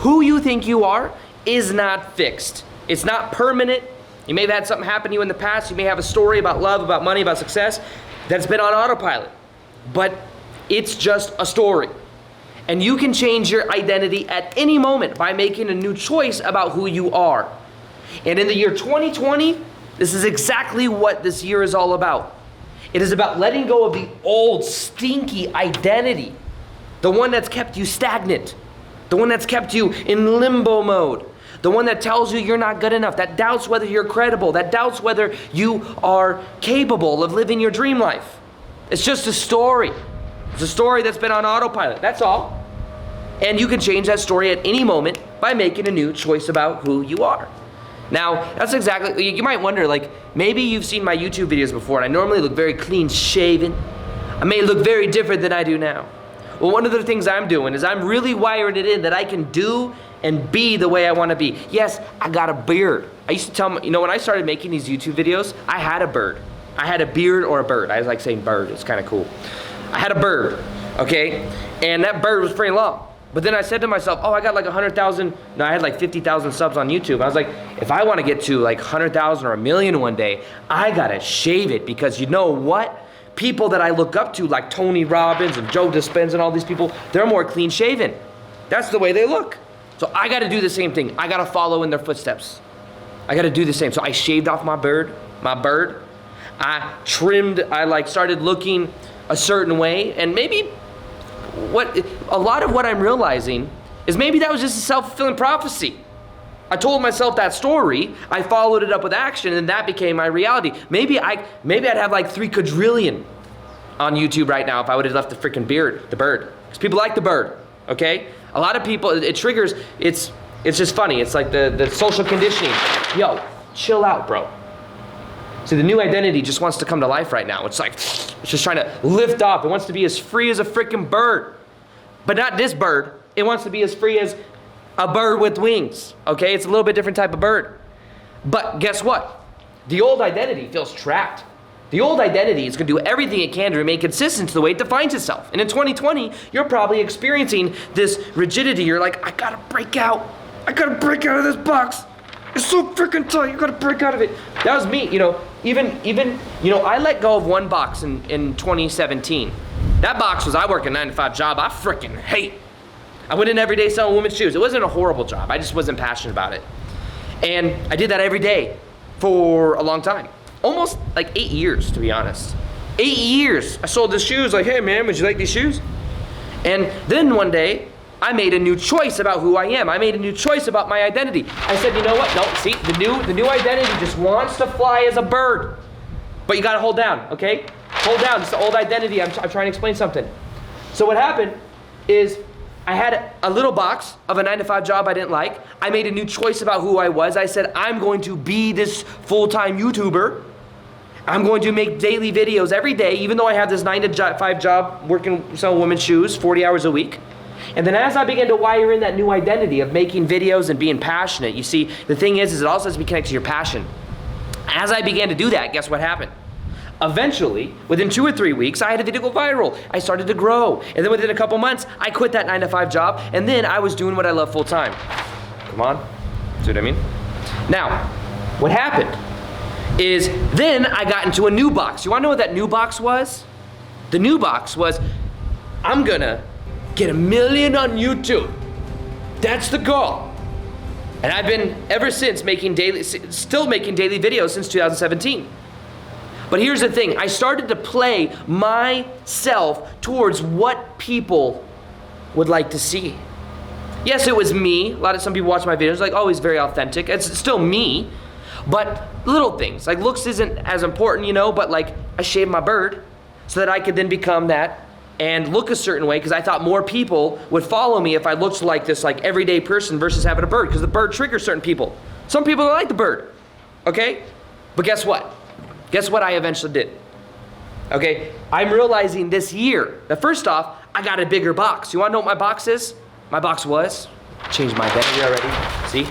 Who you think you are is not fixed. It's not permanent. You may have had something happen to you in the past. You may have a story about love, about money, about success that's been on autopilot. But it's just a story. And you can change your identity at any moment by making a new choice about who you are. And in the year 2020, this is exactly what this year is all about. It is about letting go of the old, stinky identity, the one that's kept you stagnant, the one that's kept you in limbo mode, the one that tells you you're not good enough, that doubts whether you're credible, that doubts whether you are capable of living your dream life. It's just a story. It's a story that's been on autopilot, that's all. And you can change that story at any moment by making a new choice about who you are. Now, that's exactly, you might wonder, like, maybe you've seen my YouTube videos before, and I normally look very clean shaven. I may look very different than I do now. Well, one of the things I'm doing is I'm really wiring it in that I can do and be the way I want to be. Yes, I got a beard. I used to tell them, when I started making these YouTube videos, I had a bird. I had a beard or a bird. I like saying bird, it's kind of cool. I had a bird, okay? And that bird was pretty long. But then I said to myself, I got like 100,000, no, I had like 50,000 subs on YouTube. I was like, if I want to get to like 100,000 or 1,000,000 one day, I got to shave it, because you know what? People that I look up to, like Tony Robbins and Joe Dispenza and all these people, they're more clean shaven. That's the way they look. So I got to do the same thing. I got to follow in their footsteps. I got to do the same. So I shaved off my bird. I trimmed, I started looking a certain way, and maybe a lot of what I'm realizing is maybe that was just a self-fulfilling prophecy. I told myself that story, I followed it up with action, and that became my reality. Maybe I'd have like 3 quadrillion on YouTube right now if I would have left the freaking bird. Because people like the bird, okay? A lot of people, it triggers, it's just funny. It's like the social conditioning. Yo, chill out, bro. See, the new identity just wants to come to life right now. It's like, it's just trying to lift off. It wants to be as free as a freaking bird. But not this bird. It wants to be as free as a bird with wings, okay? It's a little bit different type of bird. But guess what? The old identity feels trapped. The old identity is gonna do everything it can to remain consistent to the way it defines itself. And in 2020, you're probably experiencing this rigidity. You're like, I gotta break out. I gotta break out of this box. It's so freaking tight, you gotta break out of it. That was me, I let go of one box in 2017. That box was, I work a 9-to-5 job I freaking hate. I went in every day selling women's shoes. It wasn't a horrible job. I just wasn't passionate about it. And I did that every day for a long time. Almost like 8 years, to be honest. 8 years. I sold the shoes, like, hey man, would you like these shoes? And then one day, I made a new choice about who I am. I made a new choice about my identity. I said, you know what? No, see, the new identity just wants to fly as a bird. But you gotta hold down, okay? Hold down, it's the old identity. I'm trying to explain something. So what happened is, I had a little box of a 9-to-5 job I didn't like. I made a new choice about who I was. I said, I'm going to be this full-time YouTuber. I'm going to make daily videos every day, even though I have this 9-to-5 job working selling women's shoes 40 hours a week. And then as I began to wire in that new identity of making videos and being passionate, you see, the thing is it also has to be connected to your passion. As I began to do that, guess what happened? Eventually, within 2 or 3 weeks, I had a video go viral. I started to grow. And then within a couple months, I quit that 9-to-5 job, and then I was doing what I love full time. Come on, see what I mean? Now, what happened is then I got into a new box. You wanna know what that new box was? The new box was, I'm gonna get 1 million on YouTube. That's the goal. And I've been, ever since, still making daily videos since 2017. But here's the thing, I started to play myself towards what people would like to see. Yes, it was me. Some people watch my videos, like, oh, he's very authentic. It's still me, but little things, like looks isn't as important, but like I shaved my bird so that I could then become that and look a certain way, because I thought more people would follow me if I looked like this like everyday person versus having a bird, because the bird triggers certain people. Some people don't like the bird, okay? But guess what? Guess what I eventually did? Okay, I'm realizing this year that first off, I got a bigger box. You wanna know what my box is? My box was, changed my identity already. See,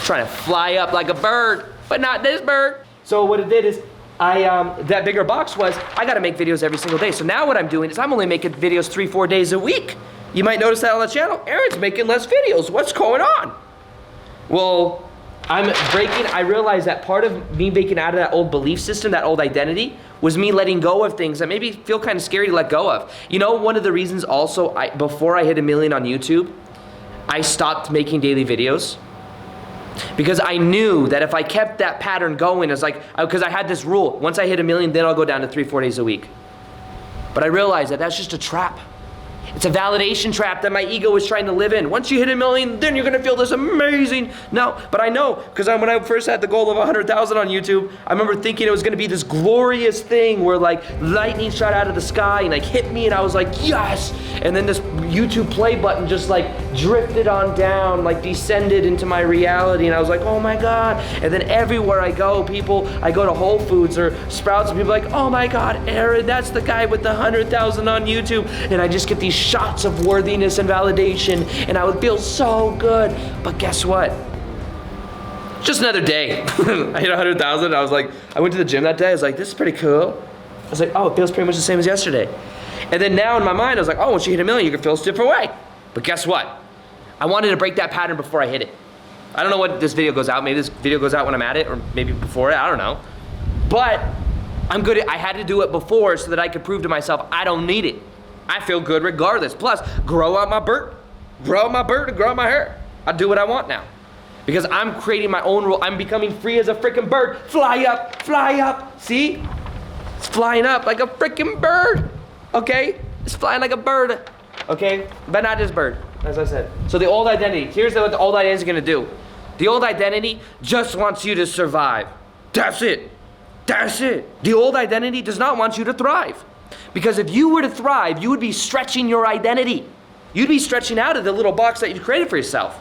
trying to fly up like a bird, but not this bird. So what it did is, that bigger box was, I gotta make videos every single day. So now what I'm doing is I'm only making videos 3-4 days a week. You might notice that on the channel. Aaron's making less videos. What's going on? Well, I realized that part of me breaking out of that old belief system, that old identity, was me letting go of things that maybe feel kind of scary to let go of. You know, one of the reasons also, before I hit 1 million on YouTube, I stopped making daily videos. Because I knew that if I kept that pattern going, it's like, because I had this rule, once I hit 1 million, then I'll go down to 3-4 days a week. But I realized that that's just a trap. It's a validation trap that my ego was trying to live in. Once you hit 1 million, then you're gonna feel this amazing. No, but I know, because when I first had the goal of 100,000 on YouTube, I remember thinking it was gonna be this glorious thing where like lightning shot out of the sky and like hit me and I was like, yes! And then this YouTube play button just like drifted on down, like descended into my reality and I was like, oh my God. And then everywhere I go, I go to Whole Foods or Sprouts and people are like, oh my God, Aaron, that's the guy with the 100,000 on YouTube. And I just get these shots of worthiness and validation and I would feel so good. But guess what? Just another day. I hit 100,000. I went to the gym that day. I was like, this is pretty cool. I was like, oh, it feels pretty much the same as yesterday. And then now in my mind, I was like, oh, once you hit 1 million, you can feel a different way. But guess what? I wanted to break that pattern before I hit it. I don't know when this video goes out. Maybe this video goes out when I'm at it or maybe before it. I don't know. But I had to do it before so that I could prove to myself I don't need it. I feel good regardless. Plus, grow out my beard and grow out my hair. I'll do what I want now. Because I'm creating my own rule. I'm becoming free as a freaking bird. Fly up, fly up. See? It's flying up like a freaking bird. Okay? It's flying like a bird. Okay? But not just bird, as I said. So the old identity. Here's what the old identity is going to do. The old identity just wants you to survive. That's it. That's it. The old identity does not want you to thrive. Because if you were to thrive, you would be stretching your identity. You'd be stretching out of the little box that you've created for yourself.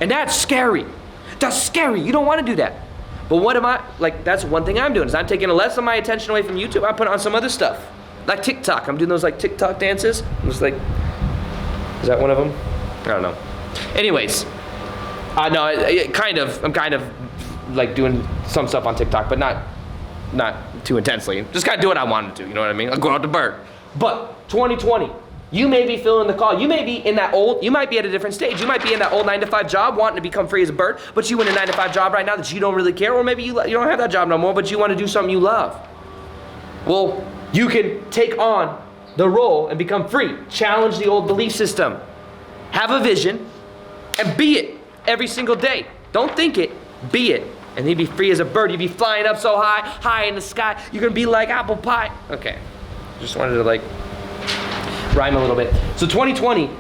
And that's scary. That's scary. You don't want to do that. But what am I, that's one thing I'm doing is I'm taking less of my attention away from YouTube. I put on some other stuff. Like TikTok. I'm doing those like TikTok dances. I'm just like, is that one of them? I don't know. Anyways, no, I'm kind of like doing some stuff on TikTok, but not too intensely. Just kind of do what I wanted to, you know what I mean? I'll go out the bird. But 2020, you may be feeling the call. You may be you might be at a different stage. You might be in that old 9-to-5 job wanting to become free as a bird, but you in a 9-to-5 job right now that you don't really care, or maybe you don't have that job no more, but you want to do something you love. Well, you can take on the role and become free. Challenge the old belief system. Have a vision and be it every single day. Don't think it, be it. And you'd be free as a bird. You'd be flying up so high in the sky. You're gonna be like apple pie. Okay, just wanted to rhyme a little bit. So 2020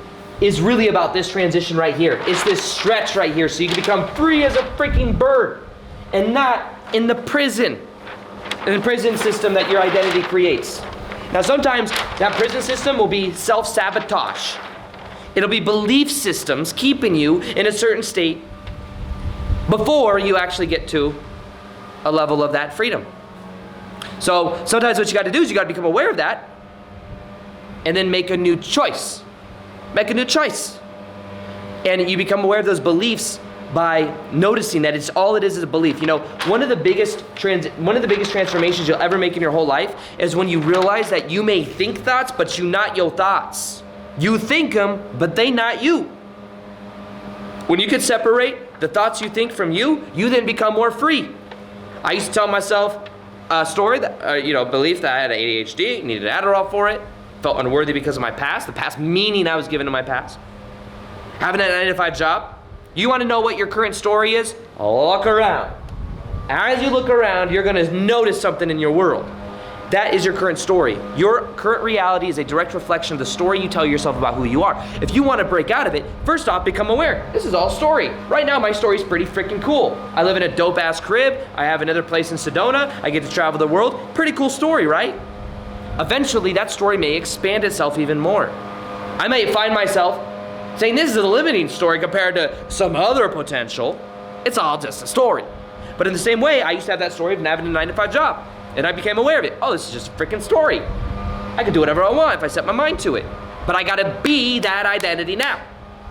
is really about this transition right here. It's this stretch right here so you can become free as a freaking bird and not in the prison system that your identity creates. Now sometimes that prison system will be self-sabotage. It'll be belief systems keeping you in a certain state before you actually get to a level of that freedom. So sometimes what you got to do is you got to become aware of that and then make a new choice. Make a new choice. And you become aware of those beliefs by noticing that all it is a belief. You know, one of the biggest transformations you'll ever make in your whole life is when you realize that you may think thoughts, but you not your thoughts. You think them, but they not you. When you can separate the thoughts you think from you then become more free. I used to tell myself a story that, belief that I had ADHD, needed Adderall for it, felt unworthy because of my past, the past meaning I was given to my past. Having a 9-to-5 job. You want to know what your current story is? Look around. As you look around, you're going to notice something in your world. That is your current story. Your current reality is a direct reflection of the story you tell yourself about who you are. If you want to break out of it, first off, become aware. This is all story. Right now, my story is pretty freaking cool. I live in a dope-ass crib. I have another place in Sedona. I get to travel the world. Pretty cool story, right? Eventually, that story may expand itself even more. I may find myself saying this is a limiting story compared to some other potential. It's all just a story. But in the same way, I used to have that story of having a 9-to-5 job. And I became aware of it. Oh, this is just a freaking story. I can do whatever I want if I set my mind to it. But I gotta be that identity now.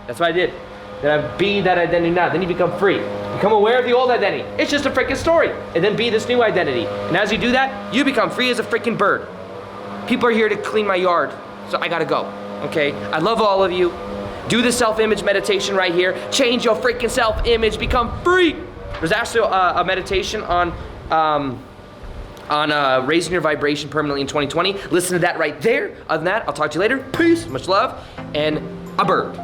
That's what I did. Then I be that identity now. Then you become free. Become aware of the old identity. It's just a freaking story. And then be this new identity. And as you do that, you become free as a freaking bird. People are here to clean my yard, so I gotta go. okay? I love all of you. Do the self-image meditation right here. Change your freaking self-image, become free. There's actually a meditation on raising your vibration permanently in 2020. Listen to that right there. Other than that, I'll talk to you later. Peace, much love, and a bird.